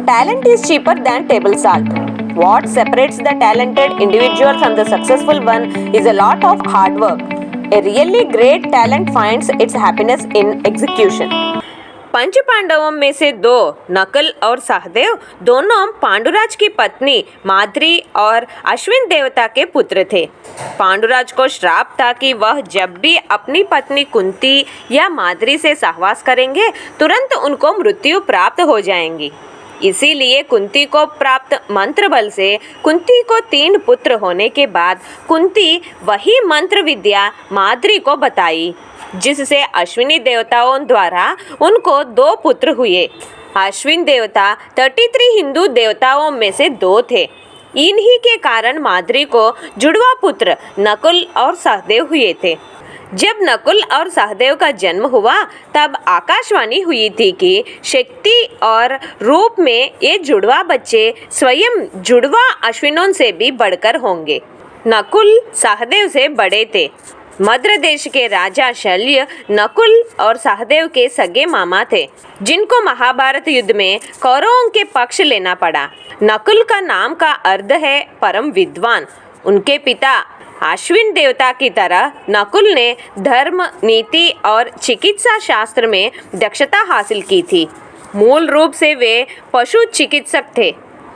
Talent is cheaper than table salt. What separates the talented individual from the successful one is a lot of hard work. A really great talent finds its happiness in execution. पंच पांडवों में से दो, नकुल और सहदेव, दोनों पांडुराज की पत्नी माद्री और अश्विन देवता के पुत्र थे। पांडुराज को श्राप था कि वह जब भी अपनी पत्नी कुंती या माद्री से सहवास करेंगे तुरंत उनको मृत्यु प्राप्त हो जाएंगी। इसीलिए कुंती को प्राप्त मंत्र बल से कुंती को 3 पुत्र होने के बाद कुंती वही मंत्र विद्या माद्री को बताई, जिससे अश्विनी देवताओं द्वारा उनको 2 पुत्र हुए। अश्विन देवता 33 हिंदू देवताओं में से 2 थे। इन्हीं के कारण माद्री को जुड़वा पुत्र नकुल और सहदेव हुए थे। जब नकुल और सहदेव का जन्म हुआ तब आकाशवाणी हुई थी कि शक्ति और रूप में ये जुड़वा बच्चे स्वयं जुड़वा अश्विनों से भी बढ़कर होंगे। नकुल सहदेव से बड़े थे। मद्र देश के राजा शल्य नकुल और सहदेव के सगे मामा थे, जिनको महाभारत युद्ध में कौरवों के पक्ष लेना पड़ा। नकुल का नाम का अर्थ है परम विद्वान। उनके पिता अश्विन देवता की तरह नकुल ने धर्म, नीति और चिकित्सा शास्त्र में दक्षता हासिल की थी। मूल रूप से वे पशु चिकित्सक थे।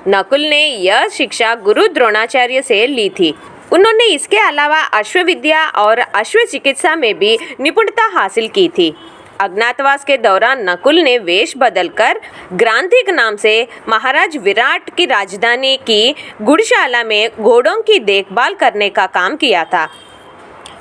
नकुल ने यह शिक्षा गुरु द्रोणाचार्य से ली थी। उन्होंने इसके अलावा अश्व विद्या और अश्व चिकित्सा में भी निपुणता हासिल की थी। अज्ञातवास के दौरान नकुल ने वेश बदलकर ग्रांथिक नाम से महाराज विराट की राजधानी की गुड़शाला में घोड़ों की देखभाल करने का काम किया था।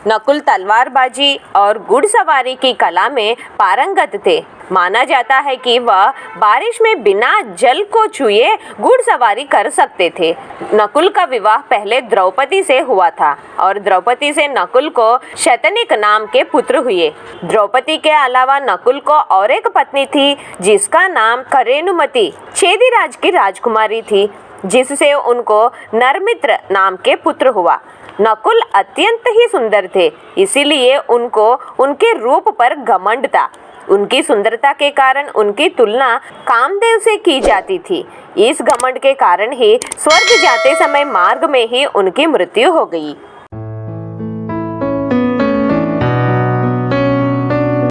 नकुल तलवारबाजी और घुड़सवारी की कला में पारंगत थे। माना जाता है कि वह बारिश में बिना जल को छुए घुड़सवारी कर सकते थे। नकुल का विवाह पहले द्रौपदी से हुआ था और द्रौपदी से नकुल को शतनिक नाम के पुत्र हुए। द्रौपदी के अलावा नकुल को और एक पत्नी थी जिसका नाम करेनुमति छेदीराज की राजकुमारी थी, जिससे उनको नरमित्र नाम के पुत्र हुआ। नकुल अत्यंत ही सुंदर थे, इसीलिए उनको उनके रूप पर घमंड था। उनकी सुंदरता के कारण उनकी तुलना कामदेव से की जाती थी। इस घमंड के कारण ही स्वर्ग जाते समय मार्ग में ही उनकी मृत्यु हो गई।